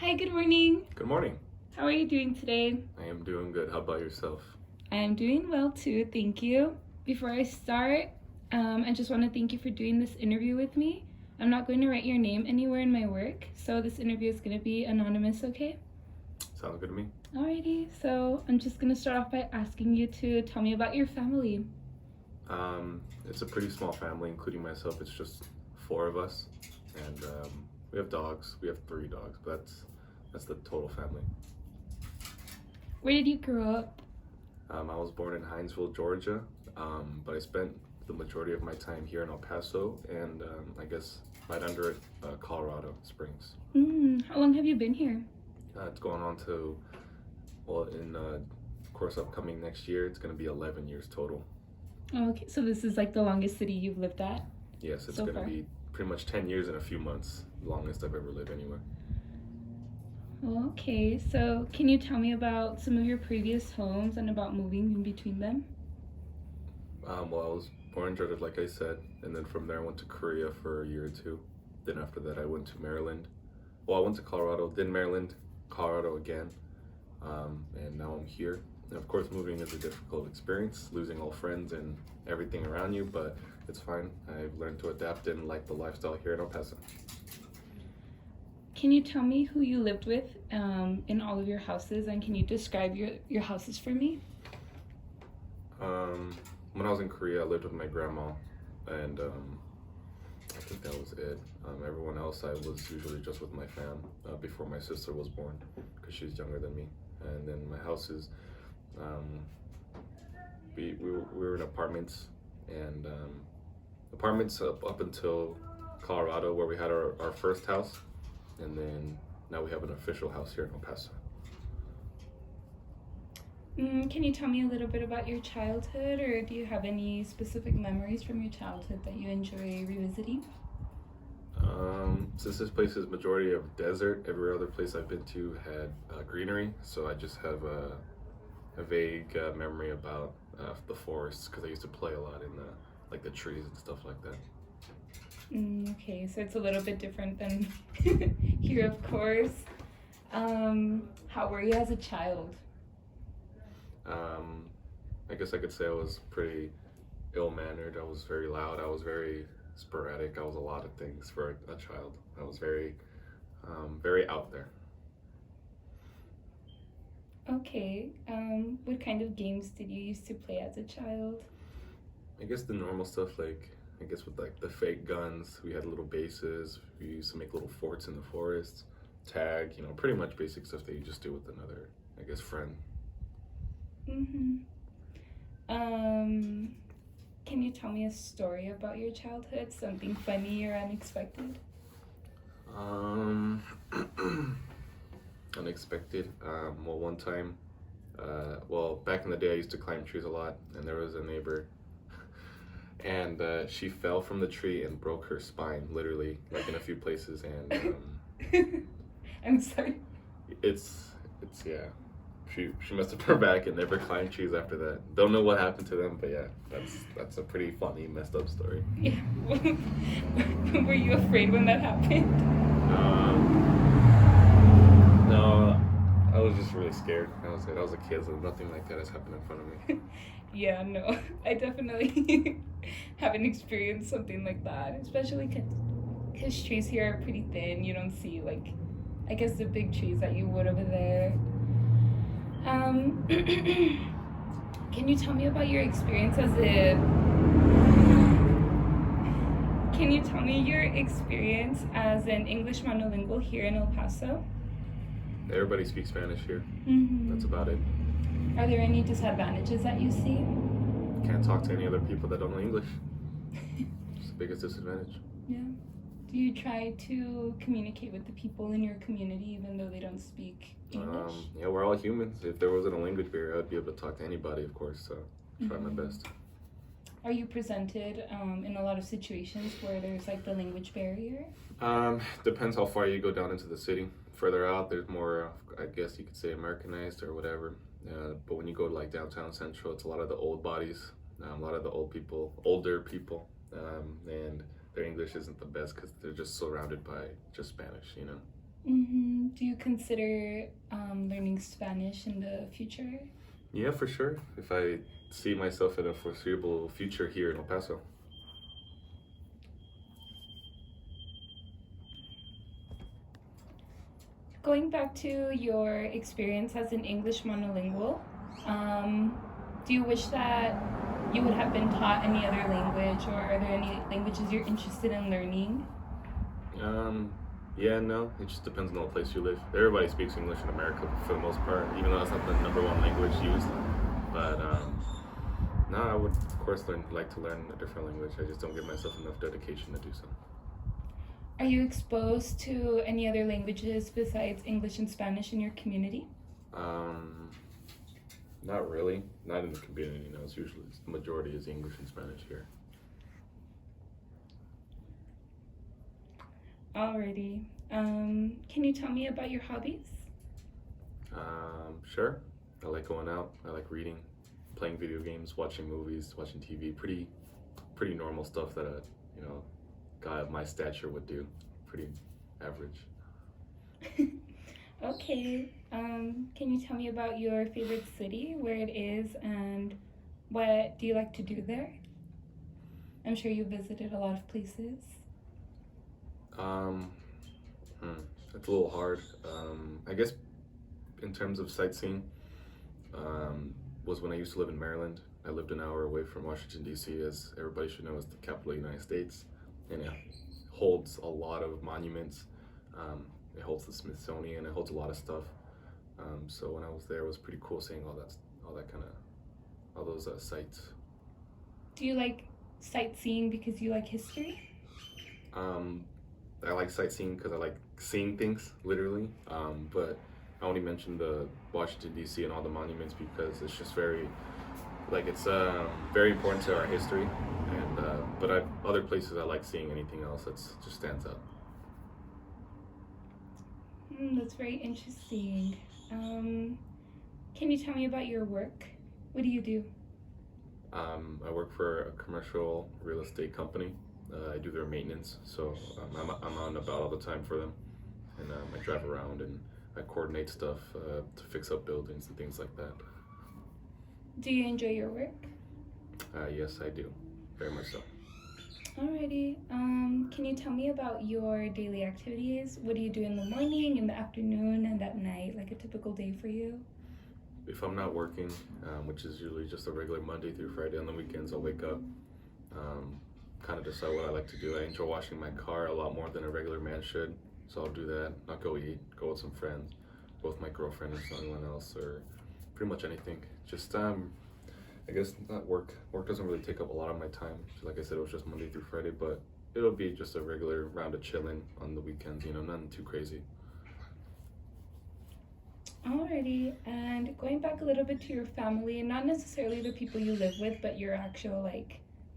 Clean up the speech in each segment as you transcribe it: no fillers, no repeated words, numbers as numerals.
Hi, good morning. Good morning. How are you doing today? I am doing good. How about yourself? I am doing well too, thank you. Before I start, I just want to thank you for doing this interview with me. I'm not going to write your name anywhere in my work, so this interview is going to be anonymous, okay? Sounds good to me. Alrighty, so I'm just going to start off by asking you to tell me about your family. It's a pretty small family, including myself. It's just four of us, and we have dogs. We have three dogs, but that's the total family. Where did you grow up? I was born in Hinesville, Georgia, but I spent the majority of my time here in El Paso, and I guess right under it, Colorado Springs. How long have you been here? It's going on to, well, in course upcoming next year, it's going to be 11 years total. Oh, okay, so this is like the longest city you've lived at? Yes, it's So going to far. be pretty much 10 years in a few months, longest I've ever lived anywhere. Okay, so can you tell me about some of your previous homes and about moving in between them? Well, I was born in Georgia, like I said, and then from there I went to Korea for a year or two. Then after that, I went to Maryland. Well, I went to Colorado, then Maryland, Colorado again, and now I'm here. And of course, moving is a difficult experience, losing all friends and everything around you, but it's fine. I've learned to adapt and like the lifestyle here in El Paso. Can you tell me who you lived with in all of your houses, and can you describe your houses for me? When I was in Korea, I lived with my grandma, and I think that was it. Everyone else, I was usually just with my fam before my sister was born, because she's younger than me. And then my houses, we were in apartments, and apartments up until Colorado, where we had our first house, and then now we have an official house here in El Paso. Can you tell me a little bit about your childhood, or do you have any specific memories from your childhood that you enjoy revisiting? Since this place is majority of desert, every other place I've been to had greenery, so I just have a vague memory about the forests because I used to play a lot in the trees and stuff like that. Okay, so it's a little bit different than here, of course. How were you as a child? I guess I could say I was pretty ill-mannered. I was very loud. I was very sporadic. I was a lot of things for a child. I was very out there. Okay, what kind of games did you used to play as a child? I guess the normal stuff, like I guess with like the fake guns, we had little bases. We used to make little forts in the forest, tag. Pretty much basic stuff that you just do with another, I guess, friend. Mm-hmm. Um, can you tell me a story about your childhood? Something funny or unexpected? Um, Unexpected. Well, one time, well, back in the day, I used to climb trees a lot, and there was a neighbor, and she fell from the tree and broke her spine, literally, like in a few places, and I'm sorry. it's yeah. She must have her back and never climbed trees after that. Don't know what happened to them, but yeah, that's a pretty funny, messed up story. Yeah. Were you afraid when that happened? No, I was just really scared. I was a kid, so nothing like that has happened in front of me. Yeah, no, I definitely haven't experienced something like that, especially because trees here are pretty thin. You don't see, like, I guess the big trees that you would over there. Can you tell me about your experience as a Can you tell me your experience as an English monolingual here in El Paso? Everybody speaks Spanish here. Mm-hmm. That's about it. Are there any disadvantages that you see? Can't talk to any other people that don't know English. It's the biggest disadvantage. Yeah. Do you try to communicate with the people in your community even though they don't speak English? Yeah, we're all humans. If there wasn't a language barrier, I'd be able to talk to anybody, of course. So try my best. Are you presented in a lot of situations where there's like the language barrier? Depends how far you go down into the city. Further out, there's more, I guess you could say, Americanized or whatever. But when you go to like downtown Central, it's a lot of the old bodies, a lot of the older people, and their English isn't the best because they're just surrounded by just Spanish. Do you consider learning Spanish in the future? Yeah, for sure. If I see myself in a foreseeable future here in El Paso. Going back to your experience as an English monolingual, um, do you wish that you would have been taught any other language, or are there any languages you're interested in learning? Um, yeah, no, it just depends on the place you live. Everybody speaks English in America for the most part, even though it's not the number one language used. But no, I would of course like to learn a different language. I just don't give myself enough dedication to do so. Are you exposed to any other languages besides English and Spanish in your community? Um, Not really. Not in the community. No, it's usually the majority is English and Spanish here. Alrighty. Can you tell me about your hobbies? Sure. I like going out. I like reading, playing video games, watching movies, watching TV. Pretty normal stuff that a guy of my stature would do. Pretty average. Okay. Can you tell me about your favorite city, where it is, and what do you like to do there? I'm sure you visited a lot of places. Um, it's a little hard. I guess in terms of sightseeing, was when I used to live in Maryland. I lived an hour away from Washington D.C., as everybody should know is the capital of the United States, and it holds a lot of monuments. It holds the Smithsonian. It holds a lot of stuff. So when I was there, it was pretty cool seeing all that kind of, all those sites. Do you like sightseeing because you like history? Um, I like sightseeing because I like seeing things, literally. But I only mentioned the Washington D.C. and all the monuments because it's just it's very important to our history. And but other places I like seeing anything else that's just stands out. That's very interesting. Can you tell me about your work? What do you do? I work for a commercial real estate company. I do their maintenance, so I'm out and about all the time for them, and I drive around and I coordinate stuff to fix up buildings and things like that. Do you enjoy your work? Yes, I do, very much so. Alrighty. Can you tell me about your daily activities? What do you do in the morning, in the afternoon, and at night? Like a typical day for you? If I'm not working, which is usually just a regular Monday through Friday, on the weekends I'll wake up, kind of decide what I like to do. I enjoy washing my car a lot more than a regular man should, so I'll do that. Not go eat, go with some friends, go with my girlfriend or someone else, or pretty much anything. Just I guess not work. Work doesn't really take up a lot of my time. Like I said, it was just Monday through Friday, but it'll be just a regular round of chilling on the weekends. Nothing too crazy. Alrighty. And going back a little bit to your family, not necessarily the people you live with, but your actual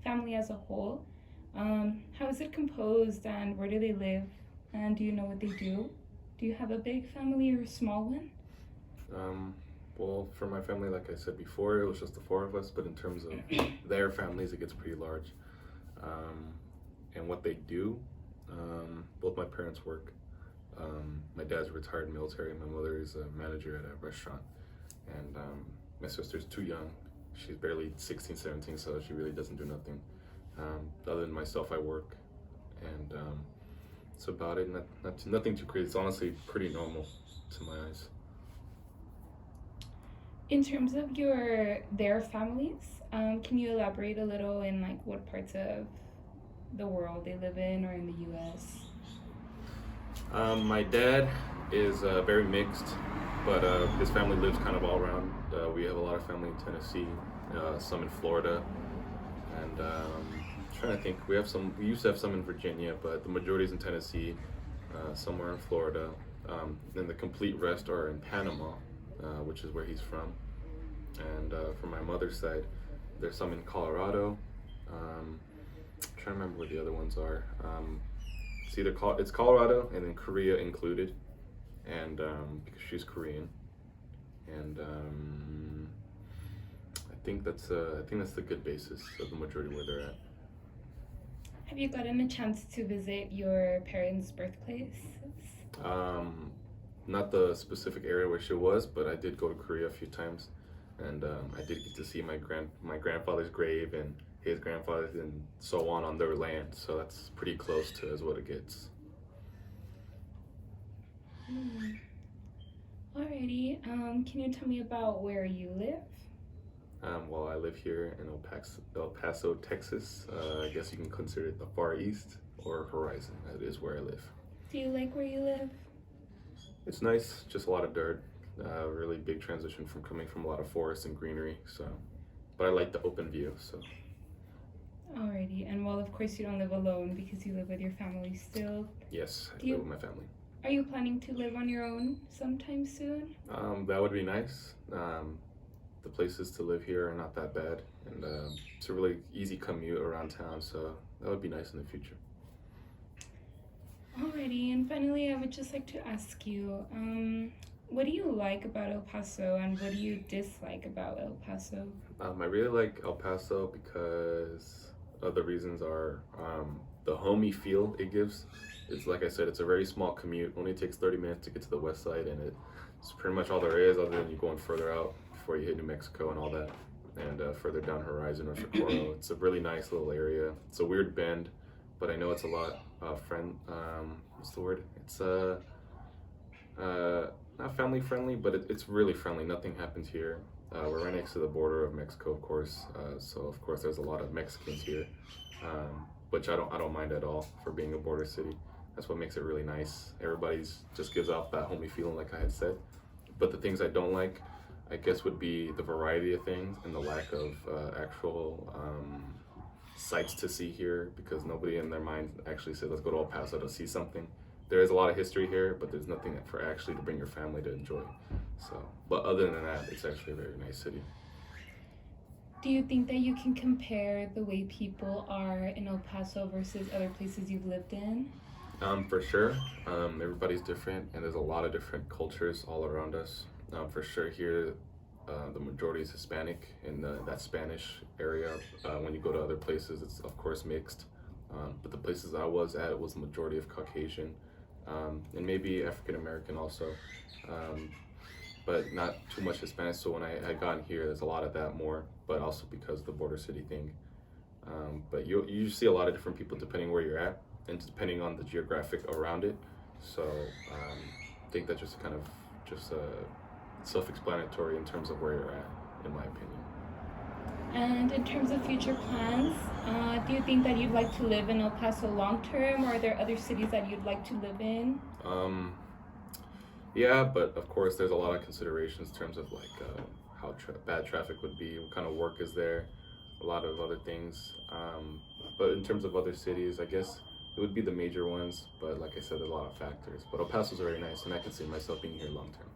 family as a whole. How is it composed, and where do they live, and do you know what they do? Do you have a big family or a small one? Well, for my family, like I said before, it was just the four of us, but in terms of their families, it gets pretty large. And what they do, both my parents work. My dad's retired military, my mother is a manager at a restaurant, and my sister's too young. She's barely 16, 17, so she really doesn't do nothing. Other than myself, I work, and that's about it. Nothing too crazy. It's honestly pretty normal to my eyes. In terms of their families, can you elaborate a little in what parts of the world they live in, or in the U.S.? My dad is very mixed, but his family lives kind of all around. We have a lot of family in Tennessee, some in Florida, and trying to think. We used to have some in Virginia, but the majority is in Tennessee, somewhere in Florida. Then the complete rest are in Panama, which is where he's from. And from my mother's side, there's some in Colorado. I'm trying to remember where the other ones are. It's Colorado and then Korea included, and because she's Korean, and I think that's the good basis of the majority where they're at. Have you gotten a chance to visit your parents' birthplaces? Not the specific area where she was, but I did go to Korea a few times, and I did get to see my grandfather's grave and his grandfather's and so on their land. So that's pretty close to as what it gets. Alrighty. Can you tell me about where you live? Well, I live here in El Paso, Texas. I guess you can consider it the Far East or Horizon. That is where I live. Do you like where you live? It's nice, just a lot of dirt. Really big transition from coming from a lot of forest and greenery. So, but I like the open view. So. Alrighty, and well, of course, you don't live alone because you live with your family still. Yes, I live with my family. Are you planning to live on your own sometime soon? That would be nice. The places to live here are not that bad, and it's a really easy commute around town, so that would be nice in the future. Alrighty, and finally, I would just like to ask you, what do you like about El Paso, and what do you dislike about El Paso? I really like El Paso because other reasons are the homey feel it gives. It's like I said, it's a very small commute. Only takes 30 minutes to get to the west side, and it's pretty much all there is, other than you going further out before you hit New Mexico and all that, and further down Horizon or Socorro. It's a really nice little area. It's a weird bend, but I know it's a lot what's the word? It's not family friendly, but it's really friendly. Nothing happens here. We're right next to the border of Mexico, of course. So of course there's a lot of Mexicans here, which I don't mind at all for being a border city. That's what makes it really nice. Everybody's just gives off that homey feeling, like I had said. But the things I don't like, I guess, would be the variety of things and the lack of actual sights to see here, because nobody in their mind actually said, let's go to El Paso to see something. There is a lot of history here, but there's nothing for actually to bring your family to enjoy. So, but other than that, it's actually a very nice city. Do you think that you can compare the way people are in El Paso versus other places you've lived in? For sure. Everybody's different, and there's a lot of different cultures all around us. For sure here, the majority is Hispanic in that Spanish area. When you go to other places, it's of course mixed. But the places I was at was the majority of Caucasian, and maybe African American also, but not too much Hispanic. So when I got in here, there's a lot of that more, but also because of the border city thing. But you see a lot of different people depending where you're at and depending on the geographic around it. So I think that just kind of self-explanatory in terms of where you're at, in my opinion. And in terms of future plans, do you think that you'd like to live in El Paso long term, or are there other cities that you'd like to live in? Yeah, but of course there's a lot of considerations in terms of like how bad traffic would be, what kind of work is there, a lot of other things. But in terms of other cities, I guess it would be the major ones, but like I said, there's a lot of factors. But El Paso's very nice, and I can see myself being here long term.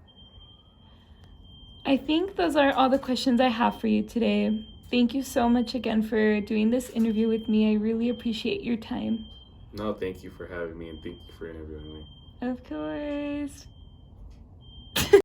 I think those are all the questions I have for you today. Thank you so much again for doing this interview with me. I really appreciate your time. No, thank you for having me, and thank you for interviewing me. Of course.